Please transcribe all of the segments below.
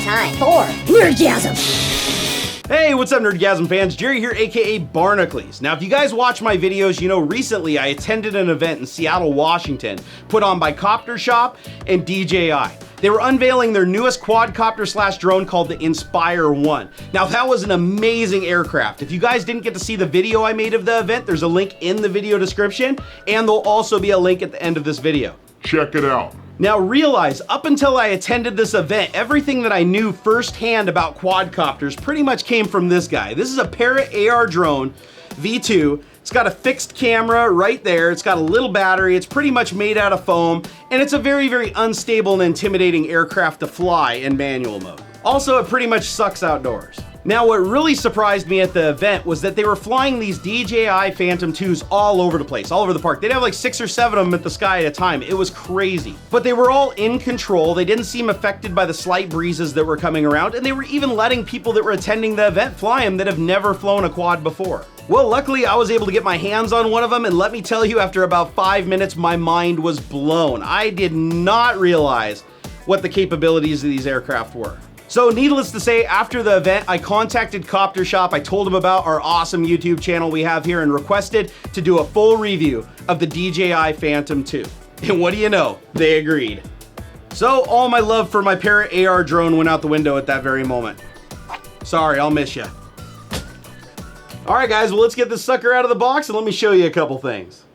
time for Nerdgasm. Hey, what's up Nerdgasm fans? Jerry here, aka Barnacles. Now if you guys watch my videos, you know recently I attended an event in Seattle, Washington, put on by Copter Shop and DJI. They were unveiling their newest quadcopter / drone called the Inspire 1. Now that was an amazing aircraft. If you guys didn't get to see the video I made of the event, there's a link in the video description, and there'll also be a link at the end of this video. Check it out. Now realize, up until I attended this event, everything that I knew firsthand about quadcopters pretty much came from this guy. This is a Parrot AR drone, V2. It's got a fixed camera right there. It's got a little battery. It's pretty much made out of foam, and it's a very, very unstable and intimidating aircraft to fly in manual mode. Also, it pretty much sucks outdoors. Now, what really surprised me at the event was that they were flying these DJI Phantom 2s all over the place, all over the park. They'd have like 6 or 7 of them at the sky at a time. It was crazy. But they were all in control. They didn't seem affected by the slight breezes that were coming around, and they were even letting people that were attending the event fly them that have never flown a quad before. Well, luckily I was able to get my hands on one of them, and let me tell you, after about 5 minutes, my mind was blown. I did not realize what the capabilities of these aircraft were. So needless to say, after the event, I contacted Copter Shop. I told them about our awesome YouTube channel we have here and requested to do a full review of the DJI Phantom 2. And what do you know? They agreed. So all my love for my Parrot AR drone went out the window at that very moment. Sorry, I'll miss you. All right, guys, well, let's get this sucker out of the box and let me show you a couple things.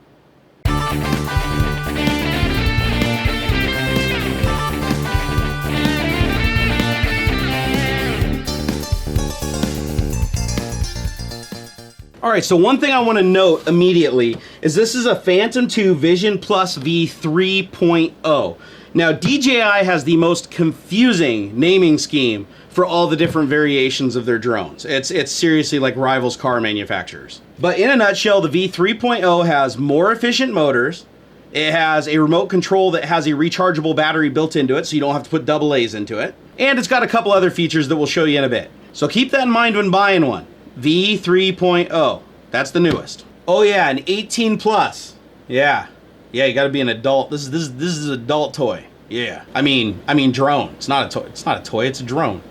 All right, so one thing I want to note immediately is this is a Phantom 2 Vision Plus v3.0. Now, DJI has the most confusing naming scheme for all the different variations of their drones. It's seriously like rivals car manufacturers. But in a nutshell, the v3.0 has more efficient motors. It has a remote control that has a rechargeable battery built into it, so you don't have to put AA's into it. And it's got a couple other features that we'll show you in a bit. So keep that in mind when buying one. v3.0, that's the newest. Oh yeah, an 18 plus. Yeah, you gotta be an adult. This is an adult toy. Yeah, I mean drone. It's not a toy. It's not a toy. It's a drone.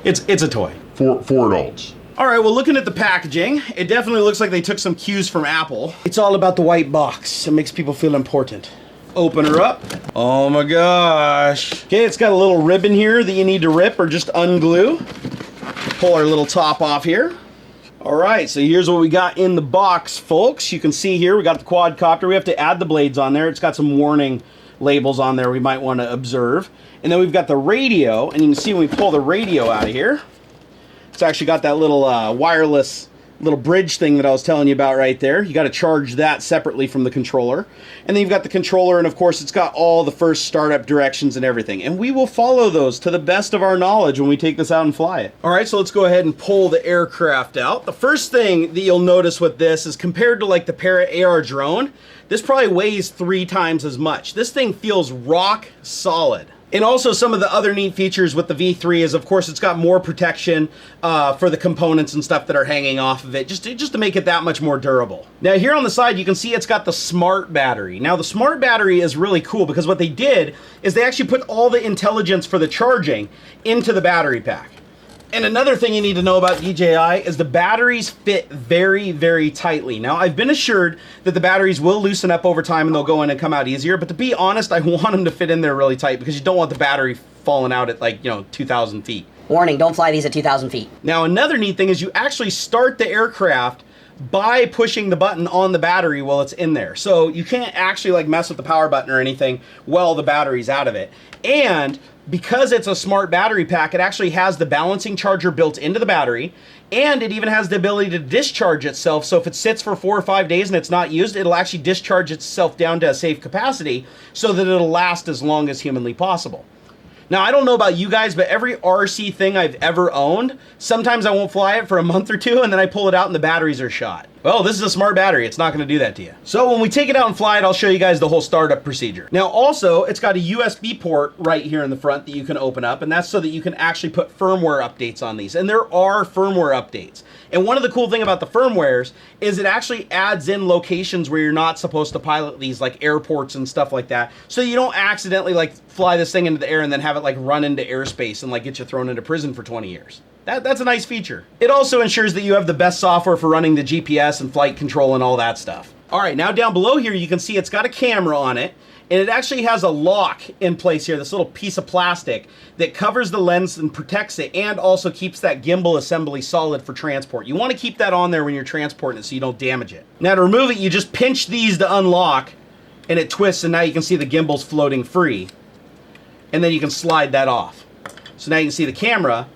it's a toy. For adults. All right, well, looking at the packaging, it definitely looks like they took some cues from Apple. It's all about the white box. It makes people feel important. Open her up. Oh my gosh. Okay, it's got a little ribbon here that you need to rip or just unglue. Pull our little top off here. All right, so here's what we got in the box, folks. You can see here we got the quadcopter. We have to add the blades on there. It's got some warning labels on there we might want to observe. And then we've got the radio, and you can see when we pull the radio out of here, it's actually got that little wireless little bridge thing that I was telling you about right there. You got to charge that separately from the controller. And then you've got the controller, and of course it's got all the first startup directions and everything. And we will follow those to the best of our knowledge when we take this out and fly it. All right, so let's go ahead and pull the aircraft out. The first thing that you'll notice with this is compared to like the Parrot AR drone, this probably weighs 3 times as much. This thing feels rock solid. And also some of the other neat features with the V3 is, of course, it's got more protection for the components and stuff that are hanging off of it, just to make it that much more durable. Now here on the side, you can see it's got the smart battery. Now the smart battery is really cool because what they did is they actually put all the intelligence for the charging into the battery pack. And another thing you need to know about DJI is the batteries fit very, very tightly. Now, I've been assured that the batteries will loosen up over time and they'll go in and come out easier, but to be honest, I want them to fit in there really tight because you don't want the battery falling out at like, 2,000 feet. Warning, don't fly these at 2,000 feet. Now, another neat thing is you actually start the aircraft by pushing the button on the battery while it's in there. So you can't actually like mess with the power button or anything while the battery's out of it. And because it's a smart battery pack, it actually has the balancing charger built into the battery, and it even has the ability to discharge itself. So if it sits for 4 or 5 days and it's not used, it'll actually discharge itself down to a safe capacity so that it'll last as long as humanly possible. Now, I don't know about you guys, but every RC thing I've ever owned, sometimes I won't fly it for a month or two, and then I pull it out and the batteries are shot. Well, this is a smart battery. It's not going to do that to you. So when we take it out and fly it, I'll show you guys the whole startup procedure. Now, also, it's got a USB port right here in the front that you can open up, and that's so that you can actually put firmware updates on these. And there are firmware updates. And one of the cool thing about the firmwares is it actually adds in locations where you're not supposed to pilot these, like airports and stuff like that, so you don't accidentally like fly this thing into the air and then have it like run into airspace and like get you thrown into prison for 20 years. That's a nice feature. It also ensures that you have the best software for running the GPS and flight control and all that stuff. All right, now down below here, you can see it's got a camera on it, and it actually has a lock in place here, this little piece of plastic that covers the lens and protects it, and also keeps that gimbal assembly solid for transport. You want to keep that on there when you're transporting it so you don't damage it. Now to remove it, you just pinch these to unlock, and it twists, and now you can see the gimbal's floating free. And then you can slide that off. So now you can see the camera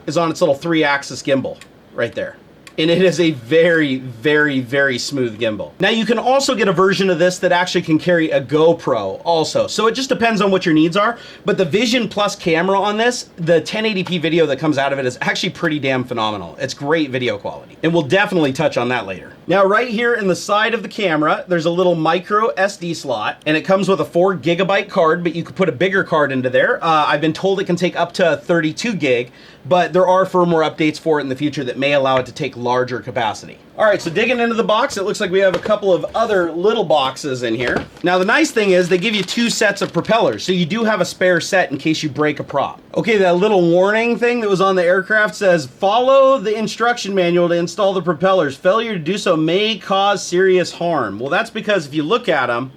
is on its little 3-axis gimbal right there. And it is a very, very, very smooth gimbal. Now you can also get a version of this that actually can carry a GoPro also. So it just depends on what your needs are. But the Vision Plus camera on this, the 1080p video that comes out of it is actually pretty damn phenomenal. It's great video quality. And we'll definitely touch on that later. Now right here in the side of the camera, there's a little micro SD slot, and it comes with a 4 GB card, but you could put a bigger card into there. I've been told it can take up to 32 gig, but there are firmware updates for it in the future that may allow it to take larger capacity. All right, so digging into the box, it looks like we have a couple of other little boxes in here. Now the nice thing is they give you 2 sets of propellers, so you do have a spare set in case you break a prop. Okay, that little warning thing that was on the aircraft says, follow the instruction manual to install the propellers. Failure to do so may cause serious harm. Well, that's because if you look at them,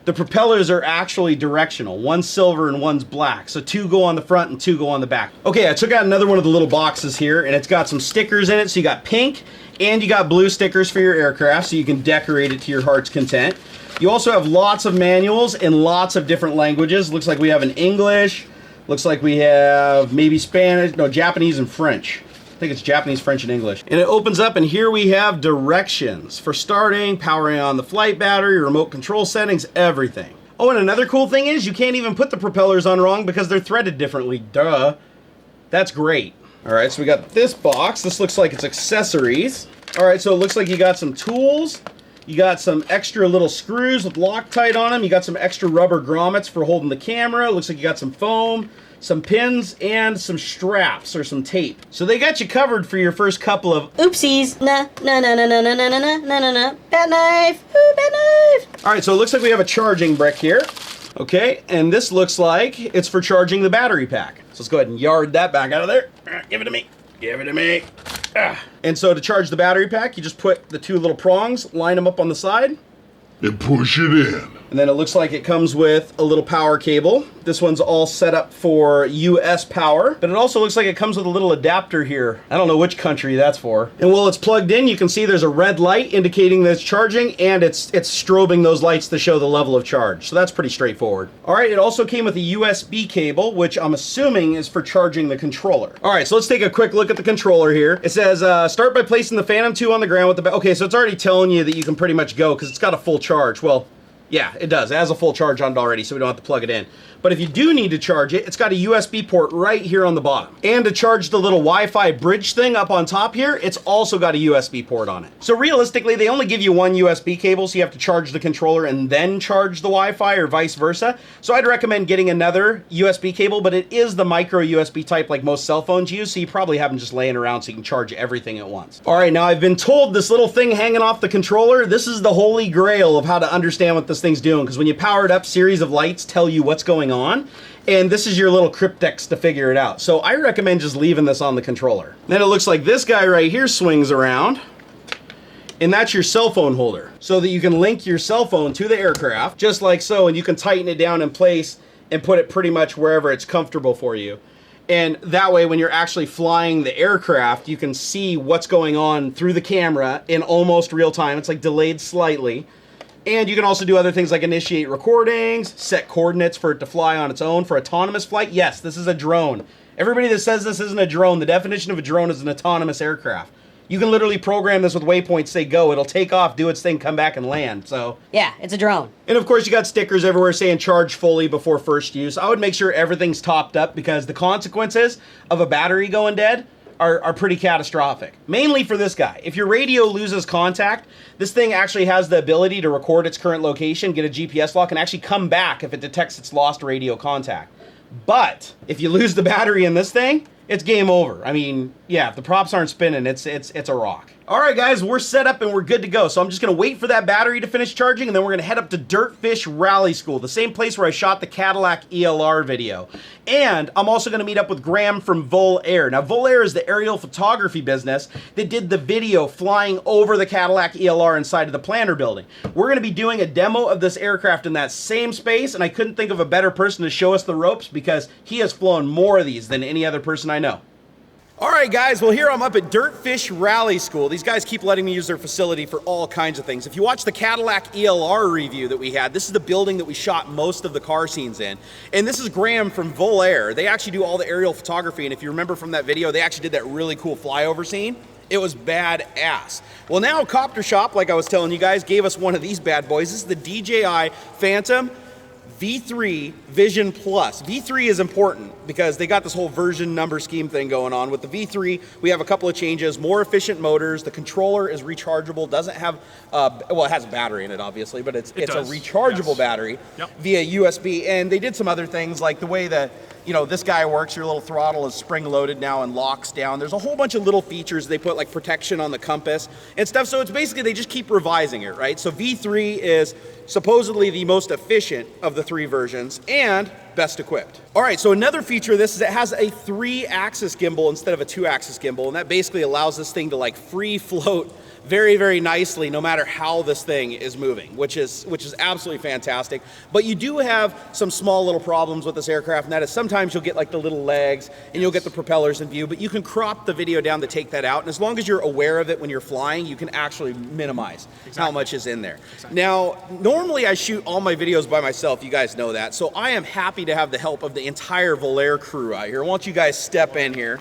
the propellers are actually directional. One's silver and one's black. So 2 go on the front and 2 go on the back. Okay, I took out another one of the little boxes here, and it's got some stickers in it. So you got pink and you got blue stickers for your aircraft, so you can decorate it to your heart's content. You also have lots of manuals in lots of different languages. Looks like we have an English. Looks like we have maybe Spanish, no, Japanese and French. I think it's Japanese, French, and English. And it opens up, and here we have directions for starting, powering on the flight battery, remote control settings, everything. Oh, and another cool thing is you can't even put the propellers on wrong because they're threaded differently. Duh. That's great. All right, so we got this box. This looks like it's accessories. All right, so it looks like you got some tools. You got some extra little screws with Loctite on them. You got some extra rubber grommets for holding the camera. It looks like you got some foam, some pins, and some straps or some tape. So they got you covered for your first couple of Oopsies. Nah, nah, nah, nah, nah, nah, nah, nah, nah, nah, nah. Bat knife. Ooh, bat knife. All right, so it looks like we have a charging brick here. Okay, and this looks like it's for charging the battery pack. So let's go ahead and yard that back out of there. Give it to me. Give it to me. And so to charge the battery pack, you just put the 2 little prongs, line them up on the side, and push it in. and then it looks like it comes with a little power cable. This one's all set up for US power, but it also looks like it comes with a little adapter here. I don't know which country that's for. And while it's plugged in, you can see there's a red light indicating that it's charging, and it's strobing those lights to show the level of charge. So that's pretty straightforward. All right, it also came with a USB cable, which I'm assuming is for charging the controller. All right, so let's take a quick look at the controller here. It says, start by placing the Phantom 2 on the ground with the... Okay, so it's already telling you that you can pretty much go because it's got a full charge. Well, yeah, it does. It has a full charge on it already, so we don't have to plug it in. But if you do need to charge it, it's got a USB port right here on the bottom. And to charge the little Wi-Fi bridge thing up on top here, it's also got a USB port on it. So realistically, they only give you one USB cable, so you have to charge the controller and then charge the Wi-Fi or vice versa. So I'd recommend getting another USB cable, but it is the micro USB type like most cell phones use, so you probably have them just laying around so you can charge everything at once. All right, now I've been told this little thing hanging off the controller, this is the holy grail of how to understand what this thing's doing, because when you power it up, series of lights tell you what's going on, and this is your little cryptex to figure it out. So I recommend just leaving this on the controller. Then it looks like this guy right here swings around, and that's your cell phone holder, so that you can link your cell phone to the aircraft, just like so, and you can tighten it down in place and put it pretty much wherever it's comfortable for you. And that way, when you're actually flying the aircraft, you can see what's going on through the camera in almost real time. It's like delayed slightly. And you can also do other things like initiate recordings, set coordinates for it to fly on its own for autonomous flight. Yes, this is a drone. Everybody that says this isn't a drone, the definition of a drone is an autonomous aircraft. You can literally program this with waypoints, say go, it'll take off, do its thing, come back and land, so. Yeah, it's a drone. And of course you got stickers everywhere saying charge fully before first use. I would make sure everything's topped up because the consequences of a battery going dead are pretty catastrophic. Mainly for this guy. If your radio loses contact, this thing actually has the ability to record its current location, get a GPS lock, and actually come back if it detects it's lost radio contact. But if you lose the battery in this thing, it's game over. I mean, Yeah, if the props aren't spinning, it's a rock. All right, guys, we're set up and we're good to go. So I'm just gonna wait for that battery to finish charging, and then we're gonna head up to Dirtfish Rally School, the same place where I shot the Cadillac ELR video. And I'm also gonna meet up with Graham from Volair. Now, Volair is the aerial photography business that did the video flying over the Cadillac ELR inside of the Planner building. We're gonna be doing a demo of this aircraft in that same space, and I couldn't think of a better person to show us the ropes because he has flown more of these than any other person I know. All right, guys, well, here I'm up at Dirtfish Rally School. These guys keep letting me use their facility for all kinds of things. If you watch the Cadillac ELR review that we had, this is the building that we shot most of the car scenes in. And this is Graham from Volair. They actually do all the aerial photography, and if you remember from that video, they actually did that really cool flyover scene. It was badass. Well, now Copter Shop, like I was telling you guys, gave us one of these bad boys. This is the DJI Phantom V3 Vision Plus. V3 is important because they got this whole version number scheme thing going on. With the V3, we have a couple of changes, more efficient motors. The controller is rechargeable, doesn't have, well, it has a battery in it, obviously, but it's a rechargeable battery via USB. And they did some other things like the way that, you know, this guy works, your little throttle is spring loaded now and locks down. There's a whole bunch of little features. They put like protection on the compass and stuff. So it's basically, they just keep revising it, right? So V3 is supposedly the most efficient of the three versions and best equipped. All right, so another feature of this is it has a 3-axis gimbal instead of a 2-axis gimbal, and that basically allows this thing to like free float very, very nicely no matter how this thing is moving, which is absolutely fantastic. But you do have some small little problems with this aircraft, and that is sometimes you'll get like the little legs and you'll get the propellers in view, but you can crop the video down to take that out, and as long as you're aware of it when you're flying, you can actually minimize how much is in there. Now, normally I shoot all my videos by myself, you guys know that, so I am happy to have the help of the entire Volair crew out here. Why don't you guys step in here?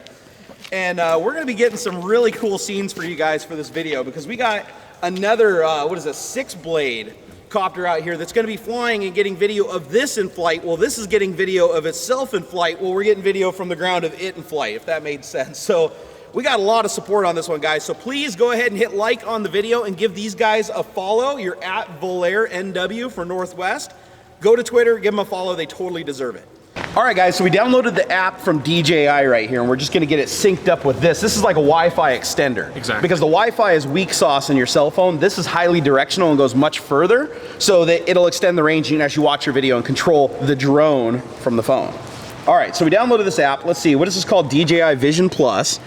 And we're gonna be getting some really cool scenes for you guys for this video because we got another, what is a 6-blade copter out here that's gonna be flying and getting video of this in flight. Well, this is getting video of itself in flight. Well, we're getting video from the ground of it in flight, if that made sense. So we got a lot of support on this one, guys. So please go ahead and hit like on the video and give these guys a follow. You're at Volair NW for Northwest. Go to Twitter, give them a follow. They totally deserve it. All right, guys, so we downloaded the app from DJI right here, and we're just gonna get it synced up with this. This is like a Wi-Fi extender. Exactly. Because the Wi-Fi is weak sauce in your cell phone. This is highly directional and goes much further, so that it'll extend the range. You can actually watch your video and control the drone from the phone. All right, so we downloaded this app. Let's see, what is this called? DJI Vision Plus.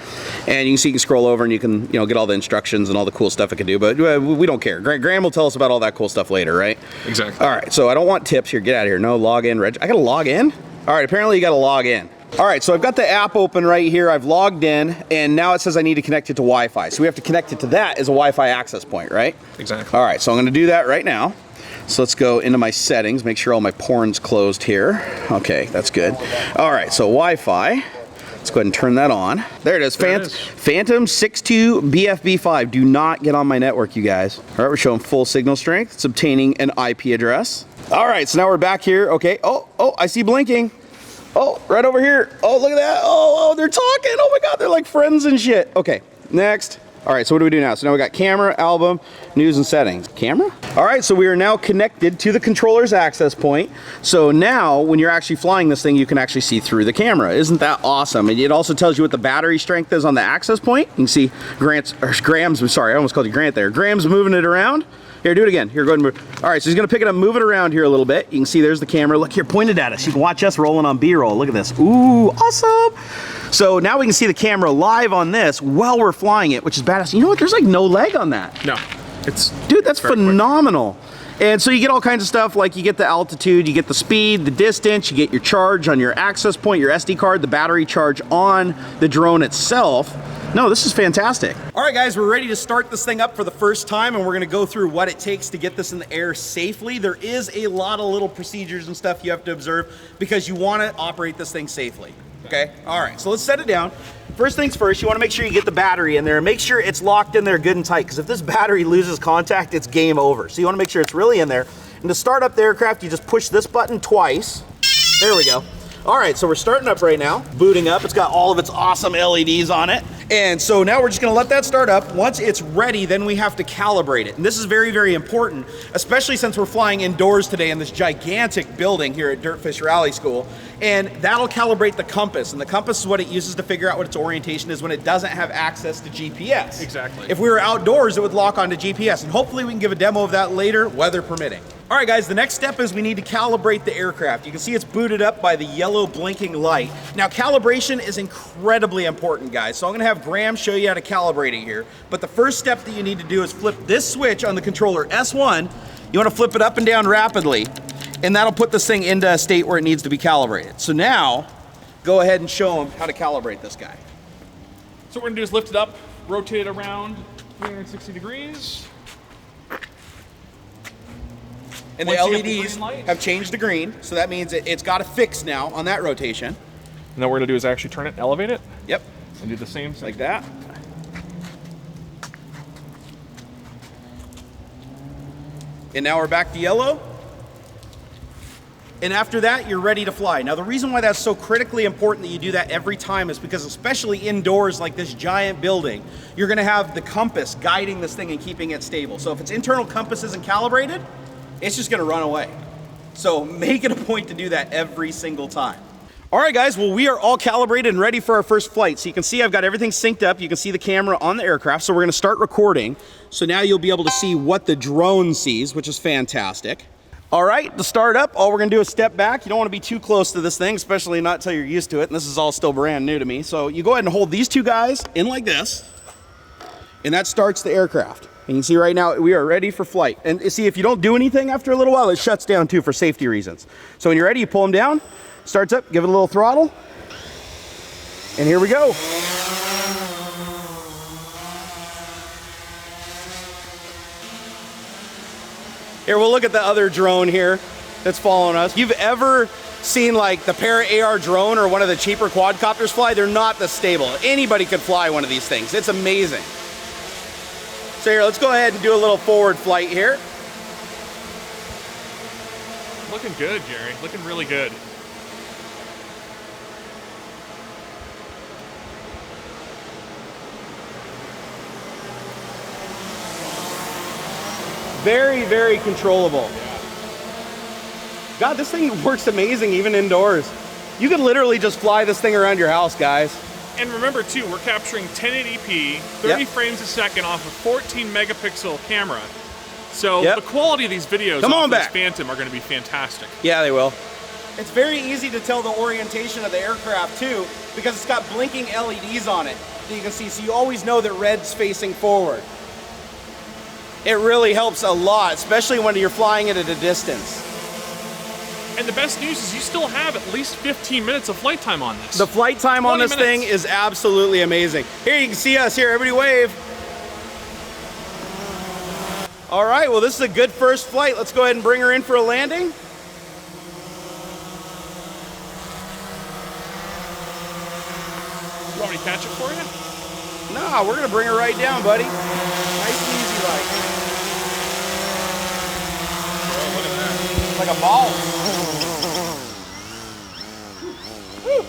And you can see, you can scroll over and you can, you know, get all the instructions and all the cool stuff it can do, but we don't care. Graham will tell us about all that cool stuff later, right? Exactly. All right, so I don't want tips here. Get out of here. No, log in, I gotta log in? All right, apparently you gotta log in. All right, so I've got the app open right here. I've logged in, and now it says I need to connect it to Wi-Fi. So we have to connect it to that as a Wi-Fi access point, right? Exactly. All right, so I'm gonna do that right now. So let's go into my settings, make sure all my porn's closed here. Okay, that's good. All right, so Wi-Fi. Let's go ahead and turn that on. There it is, Phantom 62 BFB5. Do not get on my network, you guys. All right, we're showing full signal strength. It's obtaining an IP address. All right, so now we're back here. Okay, oh, I see blinking. Oh, right over here. Oh, look at that. Oh, they're talking. Oh my God, they're like friends and shit. Okay, next. All right, so what do we do now? So now we got camera, album, news, and settings. Camera? All right, so we are now connected to the controller's access point. So now, when you're actually flying this thing, you can actually see through the camera. Isn't that awesome? And it also tells you what the battery strength is on the access point. You can see Graham's, I'm sorry, I almost called you Grant there. Graham's moving it around. Here, do it again. Here, go ahead and move. All right, so he's gonna pick it up, move it around here a little bit. You can see there's the camera. Look here, pointed at us. You can watch us rolling on B-roll. Look at this. Ooh, awesome. So now we can see the camera live on this while we're flying it, which is badass. You know what? There's like no lag on that. No, it's dude, that's phenomenal. And so you get all kinds of stuff, like you get the altitude, you get the speed, the distance, you get your charge on your access point, your SD card, the battery charge on the drone itself. No, this is fantastic. All right, guys, we're ready to start this thing up for the first time, and we're gonna go through what it takes to get this in the air safely. There is a lot of little procedures and stuff you have to observe because you wanna operate this thing safely, okay? All right, so let's set it down. First things first, you wanna make sure you get the battery in there and make sure it's locked in there good and tight, because if this battery loses contact, it's game over. So you wanna make sure it's really in there. And to start up the aircraft, you just push this button twice. There we go. All right, so we're starting up right now, booting up. It's got all of its awesome LEDs on it. And so now we're just gonna let that start up. Once it's ready, then we have to calibrate it. And this is very, very important, especially since we're flying indoors today in this gigantic building here at Dirtfish Rally School. And that'll calibrate the compass, and the compass is what it uses to figure out what its orientation is when it doesn't have access to GPS. Exactly. If we were outdoors, it would lock onto GPS, and hopefully we can give a demo of that later, weather permitting. All right, guys, the next step is we need to calibrate the aircraft. You can see it's booted up by the yellow blinking light. Now, calibration is incredibly important, guys, so I'm gonna have Graham show you how to calibrate it here. But the first step that you need to do is flip this switch on the controller, S1. You wanna flip it up and down rapidly, and that'll put this thing into a state where it needs to be calibrated. So now, go ahead and show them how to calibrate this guy. So what we're gonna do is lift it up, rotate it around 360 degrees. And the Once you get the LEDs green light. have changed to green, so that means it's got a fix now on that rotation. And then what we're gonna do is actually turn it, elevate it, Yep, and do the same thing. like that. And now we're back to yellow. And after that, you're ready to fly. Now, the reason why that's so critically important that you do that every time is because, especially indoors like this giant building, you're gonna have the compass guiding this thing and keeping it stable. So if its internal compass isn't calibrated, it's just gonna run away. So make it a point to do that every single time. All right, guys, well, we are all calibrated and ready for our first flight. So you can see I've got everything synced up. You can see the camera on the aircraft. So we're gonna start recording. So now you'll be able to see what the drone sees, which is fantastic. All right, to start up, all we're gonna do is step back. You don't wanna be too close to this thing, especially not until you're used to it. And this is all still brand new to me. So you go ahead and hold these two guys in like this, and that starts the aircraft. And you can see right now, we are ready for flight. And you see, if you don't do anything after a little while, it shuts down too for safety reasons. So when you're ready, you pull them down, starts up, give it a little throttle, and here we go. Here, we'll look at the other drone here that's following us. You've ever seen like the Para-AR drone or one of the cheaper quadcopters fly? They're not this stable. Anybody could fly one of these things. It's amazing. So here, let's go ahead and do a little forward flight here. Looking good, Jerry. Looking really good. Very, very controllable. God, this thing works amazing even indoors. You could literally just fly this thing around your house, guys. And remember too, we're capturing 1080p, 30 Yep. frames a second off a 14 megapixel camera. So Yep. the quality of these videos Come off on this back. Phantom are gonna be fantastic. Yeah, they will. It's very easy to tell the orientation of the aircraft too, because it's got blinking LEDs on it that you can see, so you always know that red's facing forward. It really helps a lot, especially when you're flying it at a distance. And the best news is you still have at least 15 minutes of flight time on this. The flight time on 20 this thing minutes. is absolutely amazing. Here, you can see us here. Everybody wave. All right, well, this is a good first flight. Let's go ahead and bring her in for a landing. You want me to catch it for you? No, we're gonna bring her right down, buddy. Nice and easy like. Oh, look at that. Like a ball. Woo.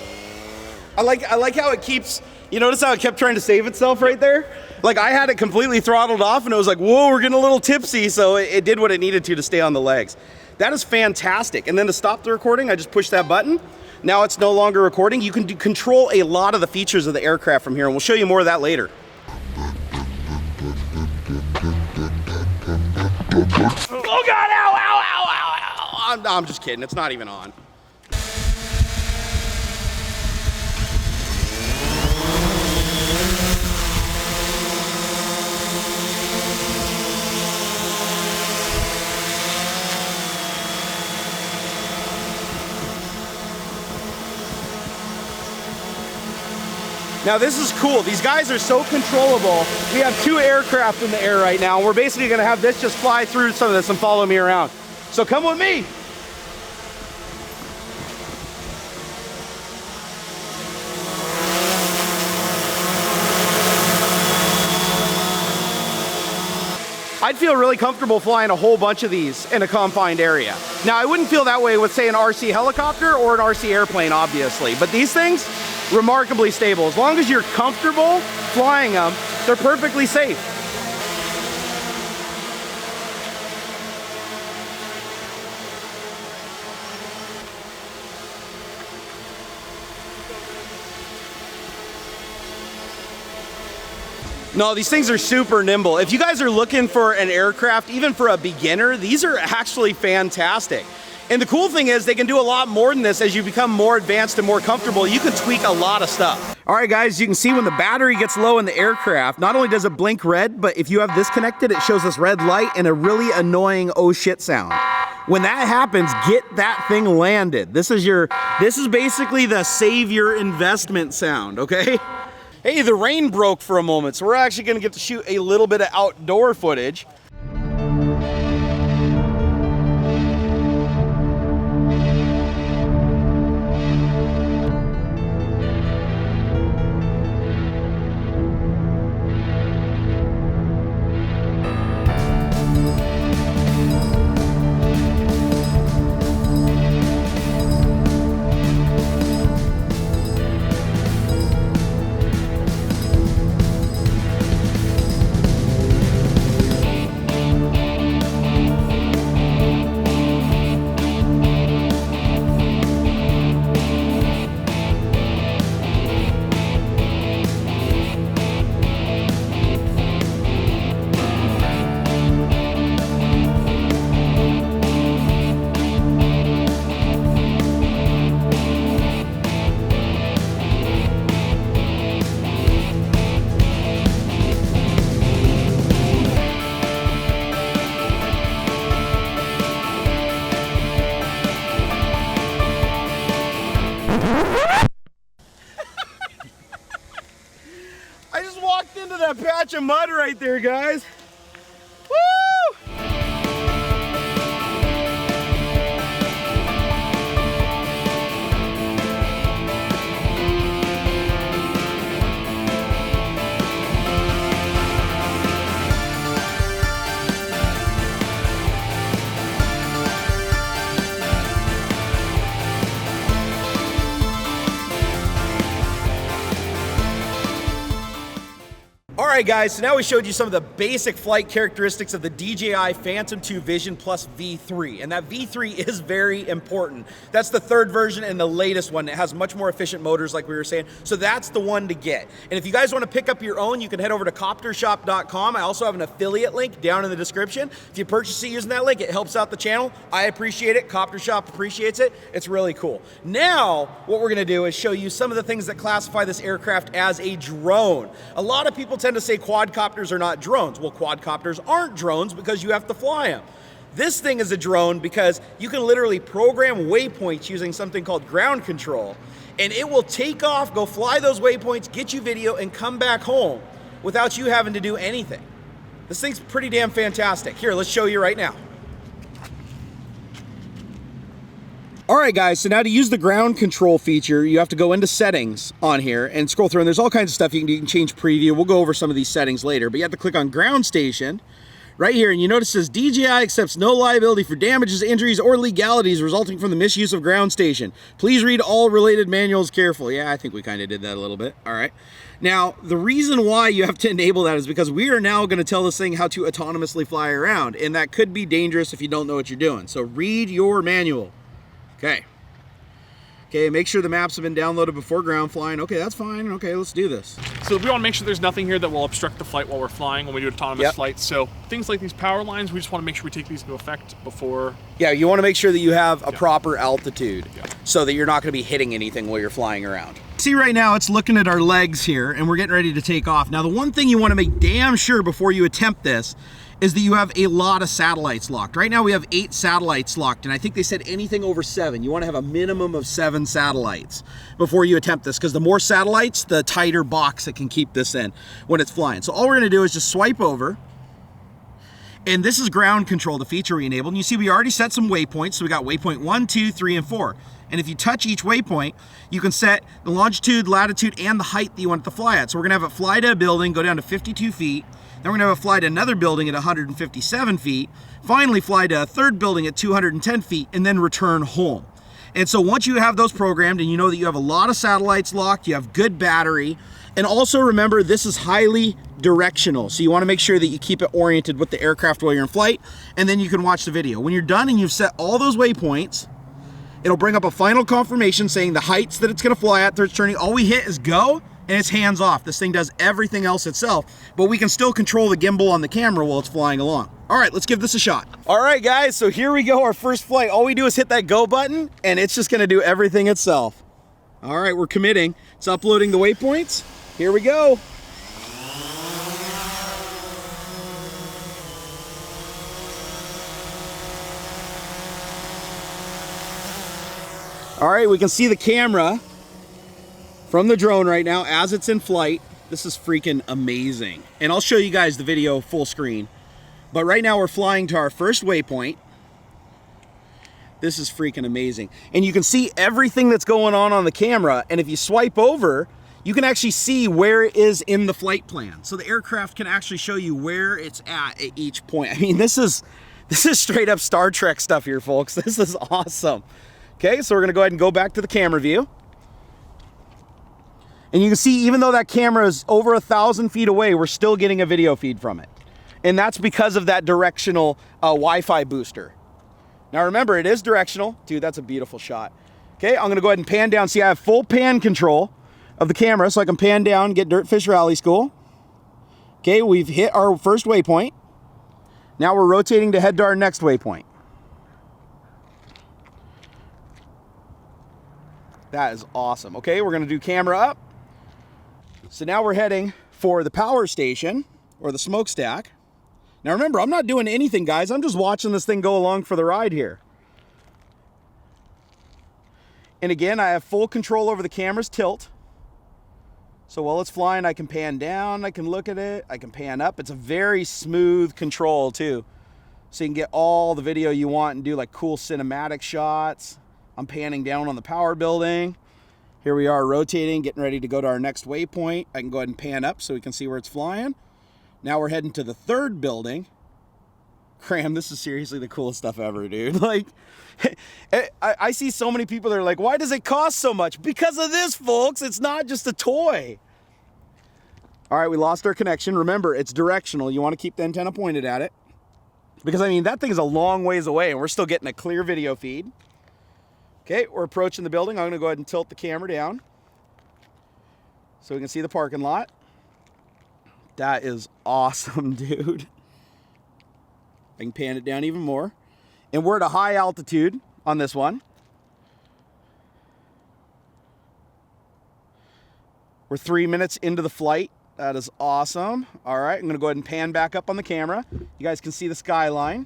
I like how it keeps, you notice how it kept trying to save itself right there? Like I had it completely throttled off and it was like, whoa, we're getting a little tipsy. So it did what it needed to stay on the legs. That is fantastic. And then to stop the recording, I just push that button. Now it's no longer recording. You can control a lot of the features of the aircraft from here, and we'll show you more of that later. Oh God, ow, ow, ow, ow, ow. I'm just kidding, it's not even on. Now this is cool. These guys are so controllable. We have 2 aircraft in the air right now. And we're basically gonna have this just fly through some of this and follow me around. So come with me. I'd feel really comfortable flying a whole bunch of these in a confined area. Now, I wouldn't feel that way with, say, an RC helicopter or an RC airplane, obviously, but these things, remarkably stable. As long as you're comfortable flying them, they're perfectly safe. No, these things are super nimble. If you guys are looking for an aircraft, even for a beginner, these are actually fantastic. And the cool thing is they can do a lot more than this. As you become more advanced and more comfortable, you can tweak a lot of stuff. All right, guys, you can see when the battery gets low in the aircraft, not only does it blink red, but if you have this connected, it shows this red light and a really annoying oh shit sound. When that happens, get that thing landed. This is basically the save your investment sound, okay? Hey, the rain broke for a moment, so we're actually gonna get to shoot a little bit of outdoor footage. I just walked into that patch of mud right there, guys. Woo! Alright guys, so now we showed you some of the basic flight characteristics of the DJI Phantom 2 Vision Plus V3, and that V3 is very important. That's the third version and the latest one. It has much more efficient motors like we were saying, so that's the one to get. And if you guys want to pick up your own, you can head over to coptershop.com. I also have an affiliate link down in the description. If you purchase it using that link, it helps out the channel. I appreciate it, Copter Shop appreciates it. It's really cool. Now, what we're going to do is show you some of the things that classify this aircraft as a drone. A lot of people tend to say quadcopters are not drones. Well, quadcopters aren't drones because you have to fly them. This thing is a drone because you can literally program waypoints using something called ground control, and it will take off, go fly those waypoints, get you video, and come back home without you having to do anything. This thing's pretty damn fantastic. Here, let's show you right now. All right, guys, so now to use the ground control feature, you have to go into settings on here and scroll through, and there's all kinds of stuff you can change preview. We'll go over some of these settings later, but you have to click on ground station right here, and you notice it says DJI accepts no liability for damages, injuries, or legalities resulting from the misuse of ground station. Please read all related manuals carefully. Yeah, I think we kind of did that a little bit. All right. Now, the reason why you have to enable that is because we are now going to tell this thing how to autonomously fly around, and that could be dangerous if you don't know what you're doing. So read your manual. Okay. Okay, make sure the maps have been downloaded before ground flying. Okay, that's fine. Okay, let's do this. So we want to make sure there's nothing here that will obstruct the flight while we're flying when we do autonomous flights. So things like these power lines, we just want to make sure we take these into effect before. Yeah, you want to make sure that you have a proper altitude so that you're not going to be hitting anything while you're flying around. See, right now it's looking at our legs here and we're getting ready to take off. Now, the one thing you want to make damn sure before you attempt this is that you have a lot of satellites locked. Right now we have 8 satellites locked, and I think they said anything over 7. You want to have a minimum of 7 satellites before you attempt this, because the more satellites, the tighter box it can keep this in when it's flying. So all we're gonna do is just swipe over, and this is ground control, the feature we enabled. And you see we already set some waypoints, so we got waypoint 1, 2, 3, and 4. And if you touch each waypoint, you can set the longitude, latitude, and the height that you want it to fly at. So we're gonna have it fly to a building, go down to 52 feet, then we're gonna have it fly to another building at 157 feet, finally fly to a third building at 210 feet, and then return home. And so once you have those programmed and you know that you have a lot of satellites locked, you have good battery, and also remember this is highly directional. So you wanna make sure that you keep it oriented with the aircraft while you're in flight, and then you can watch the video. When you're done and you've set all those waypoints, it'll bring up a final confirmation saying the heights that it's gonna fly at, turning. All we hit is go, and it's hands off. This thing does everything else itself, but we can still control the gimbal on the camera while it's flying along. All right, let's give this a shot. All right, guys, so here we go, our first flight. All we do is hit that go button, and it's just gonna do everything itself. All right, we're committing. It's uploading the waypoints. Here we go. All right, we can see the camera from the drone right now as it's in flight. This is freaking amazing. And I'll show you guys the video full screen. But right now we're flying to our first waypoint. This is freaking amazing. And you can see everything that's going on the camera. And if you swipe over, you can actually see where it is in the flight plan. So the aircraft can actually show you where it's at each point. I mean, this is straight up Star Trek stuff here, folks. This is awesome. Okay, so we're gonna go ahead and go back to the camera view. And you can see, even though that camera is over 1,000 feet away, we're still getting a video feed from it. And that's because of that directional Wi-Fi booster. Now remember, it is directional. Dude, that's a beautiful shot. Okay, I'm gonna go ahead and pan down. See, I have full pan control of the camera, so I can pan down, get Dirtfish Rally School. Okay, we've hit our first waypoint. Now we're rotating to head to our next waypoint. That is awesome. Okay, we're gonna do camera up. So now we're heading for the power station, or the smokestack. Now remember, I'm not doing anything, guys. I'm just watching this thing go along for the ride here. And again, I have full control over the camera's tilt. So while it's flying, I can pan down, I can look at it, I can pan up. It's a very smooth control too. So you can get all the video you want and do like cool cinematic shots. I'm panning down on the power building. Here we are rotating, getting ready to go to our next waypoint. I can go ahead and pan up so we can see where it's flying. Now we're heading to the third building. Graham, this is seriously the coolest stuff ever, dude. Like, I see so many people that are like, why does it cost so much? Because of this, folks. It's not just a toy. All right, we lost our connection. Remember, it's directional. You want to keep the antenna pointed at it. Because, I mean, that thing is a long ways away, and we're still getting a clear video feed. Okay, we're approaching the building. I'm gonna go ahead and tilt the camera down so we can see the parking lot. That is awesome, dude. I can pan it down even more. And we're at a high altitude on this one. We're 3 minutes into the flight. That is awesome. All right, I'm gonna go ahead and pan back up on the camera. You guys can see the skyline.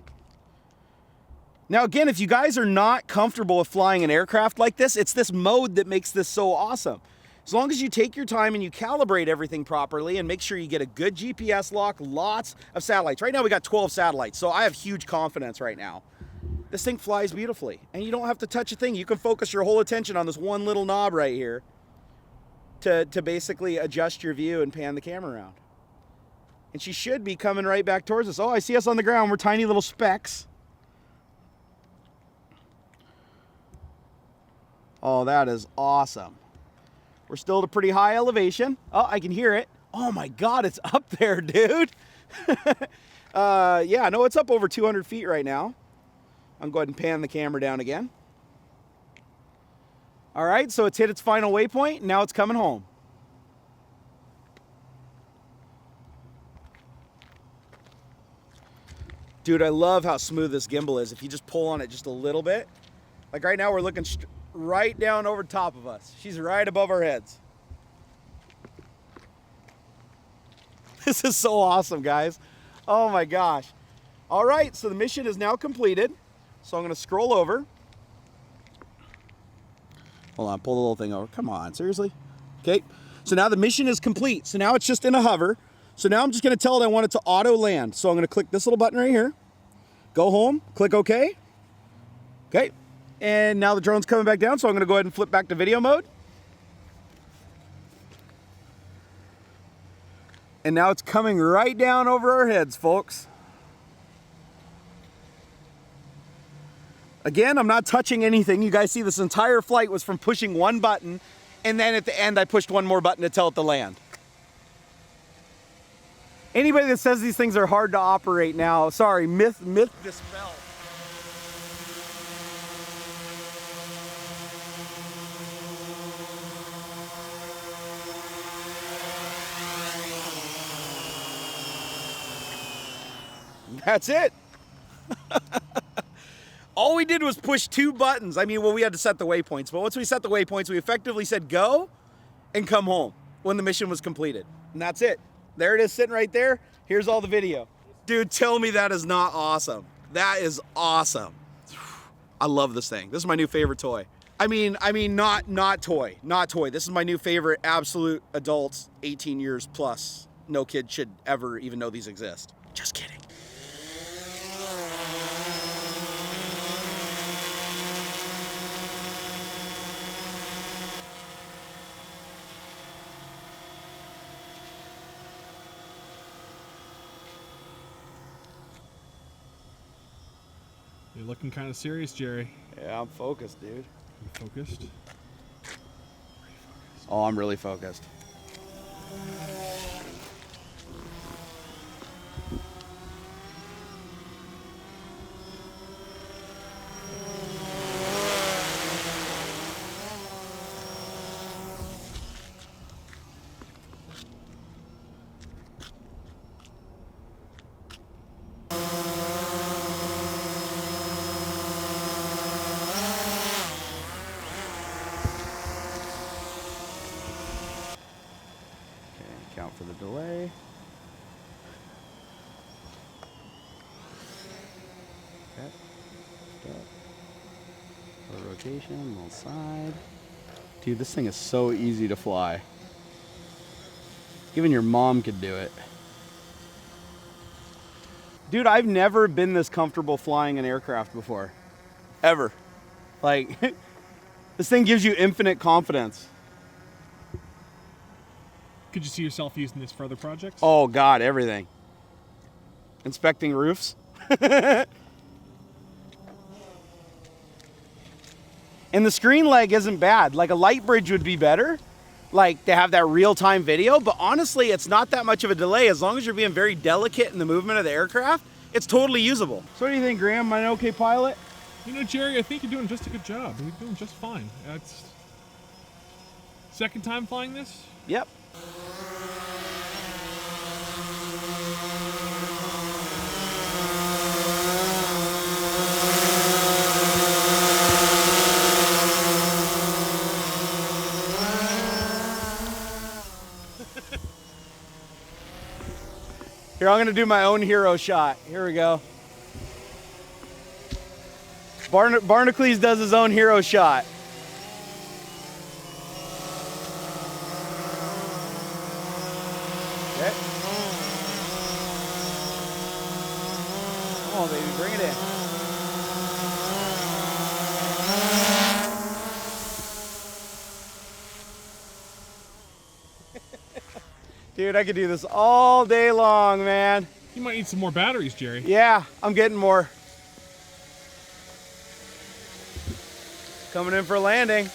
Now again, if you guys are not comfortable with flying an aircraft like this, it's this mode that makes this so awesome. As long as you take your time and you calibrate everything properly and make sure you get a good GPS lock, lots of satellites. Right now we got 12 satellites, so I have huge confidence right now. This thing flies beautifully, and you don't have to touch a thing. You can focus your whole attention on this one little knob right here to basically adjust your view and pan the camera around. And she should be coming right back towards us. Oh, I see us on the ground. We're tiny little specks. Oh, that is awesome. We're still at a pretty high elevation. Oh, I can hear it. Oh my God, it's up there, dude. Yeah, no, it's up over 200 feet right now. I'm going to go ahead and pan the camera down again. All right, so it's hit its final waypoint, and now it's coming home. Dude, I love how smooth this gimbal is. If you just pull on it just a little bit. Like right now, we're looking right down over top of us. She's right above our heads. This is so awesome, guys. Oh my gosh. All right, so the mission is now completed. So I'm gonna scroll over. Hold on, pull the little thing over. Come on, seriously? Okay, so now the mission is complete. So now it's just in a hover. So now I'm just gonna tell it I want it to auto land. So I'm gonna click this little button right here. Go home, click OK. Okay. And now the drone's coming back down, so I'm gonna go ahead and flip back to video mode. And now it's coming right down over our heads, folks. Again, I'm not touching anything. You guys see this entire flight was from pushing one button, and then at the end I pushed one more button to tell it to land. Anybody that says these things are hard to operate now, sorry, myth dispelled. That's it. All we did was push 2 buttons. I mean, well, we had to set the waypoints, but once we set the waypoints, we effectively said go and come home when the mission was completed. And that's it. There it is sitting right there. Here's all the video. Dude, tell me that is not awesome. That is awesome. I love this thing. This is my new favorite toy. I mean, not toy. This is my new favorite absolute adults, 18 years plus. No kid should ever even know these exist. Just kidding. You're looking kind of serious, Jerry. Yeah, I'm focused, dude. You focused? Oh, I'm really focused. Count for the delay. Okay. Stop. A rotation, little side. Dude, this thing is so easy to fly. Even your mom could do it. Dude, I've never been this comfortable flying an aircraft before. Ever. Like, this thing gives you infinite confidence. Could you see yourself using this for other projects? Oh God, everything. Inspecting roofs. And the screen leg isn't bad. Like a light bridge would be better, like to have that real-time video, but honestly, it's not that much of a delay. As long as you're being very delicate in the movement of the aircraft, it's totally usable. So what do you think, Graham? Am I an okay pilot? You know, Jerry, I think you're doing just a good job. You're doing just fine. It's second time flying this? Yep. Here, I'm gonna do my own hero shot. Here we go. Barnacles does his own hero shot. Okay. Come on, baby, bring it in. Dude, I could do this all day long, man. You might need some more batteries, Jerry. Yeah, I'm getting more. Coming in for a landing.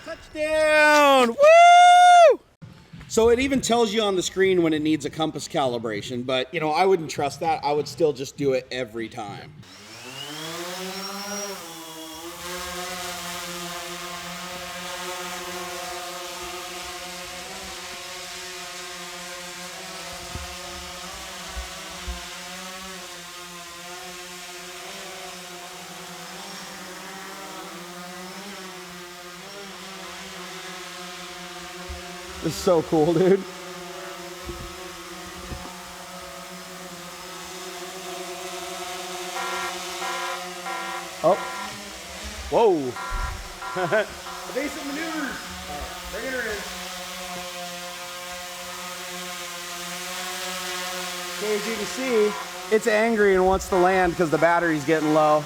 Touchdown! Woo! So it even tells you on the screen when it needs a compass calibration, but you know, I wouldn't trust that. I would still just do it every time. This is so cool, dude. Oh. Whoa. Evasive maneuvers. Bring her in. Okay, as you can see, it's angry and wants to land because the battery's getting low.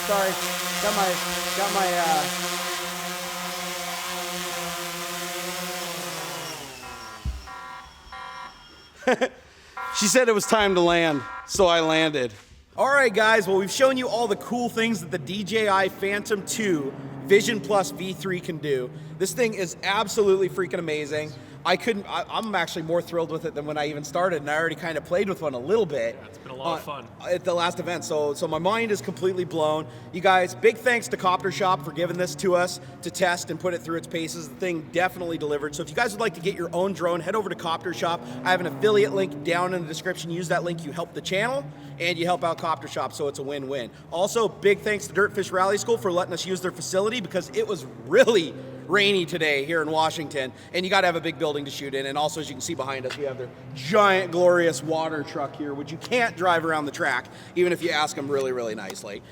Sorry, got my She said it was time to land, so I landed. All right, guys, well, we've shown you all the cool things that the DJI Phantom 2 Vision Plus V3 can do. This thing is absolutely freaking amazing. I'm actually more thrilled with it than when I even started, and I already kind of played with one a little bit. Yeah, it's been a lot of fun at the last event. So my mind is completely blown. You guys, big thanks to Copter Shop for giving this to us to test and put it through its paces. The thing definitely delivered. So if you guys would like to get your own drone, head over to Copter Shop. I have an affiliate link down in the description. Use that link. You help the channel and you help out Copter Shop, so it's a win-win. Also, big thanks to Dirtfish Rally School for letting us use their facility, because it was really rainy today here in Washington, and you got to have a big building to shoot in. And also, as you can see behind us, we have their giant, glorious water truck here, which you can't drive around the track, even if you ask them really, really nicely.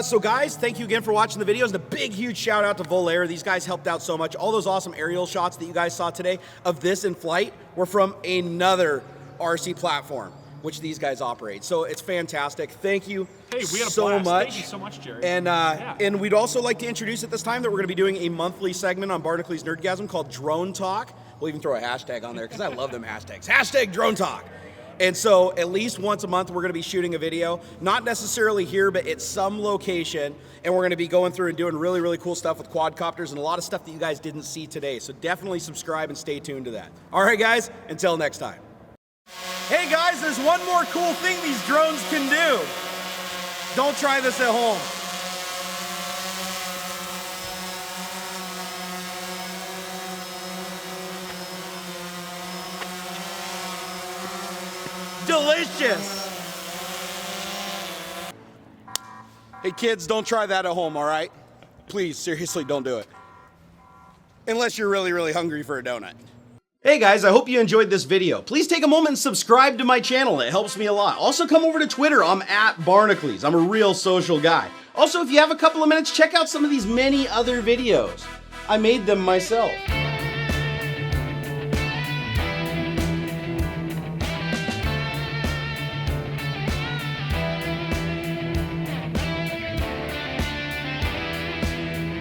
So guys, thank you again for watching the videos, and a big, huge shout out to Volair. These guys helped out so much. All those awesome aerial shots that you guys saw today of this in flight were from another RC platform, which these guys operate. So it's fantastic. Thank you we had a so blast. much. Thank you so much, Jerry. And Yeah. and we'd also like to introduce at this time that we're going to be doing a monthly segment on Barnacules Nerdgasm called Drone Talk. We'll even throw a hashtag on there because I love them hashtags. Hashtag Drone Talk. And so at least once a month, we're going to be shooting a video, not necessarily here, but at some location. And we're going to be going through and doing really, really cool stuff with quadcopters and a lot of stuff that you guys didn't see today. So definitely subscribe and stay tuned to that. All right, guys, until next time. Hey guys, there's one more cool thing these drones can do. Don't try this at home. Delicious. Hey kids, don't try that at home, all right? Please, seriously, don't do it. Unless you're really, really hungry for a donut. Hey guys, I hope you enjoyed this video. Please take a moment and subscribe to my channel. It helps me a lot. Also, come over to Twitter. I'm at Barnacules. I'm a real social guy. Also, if you have a couple of minutes, check out some of these many other videos. I made them myself.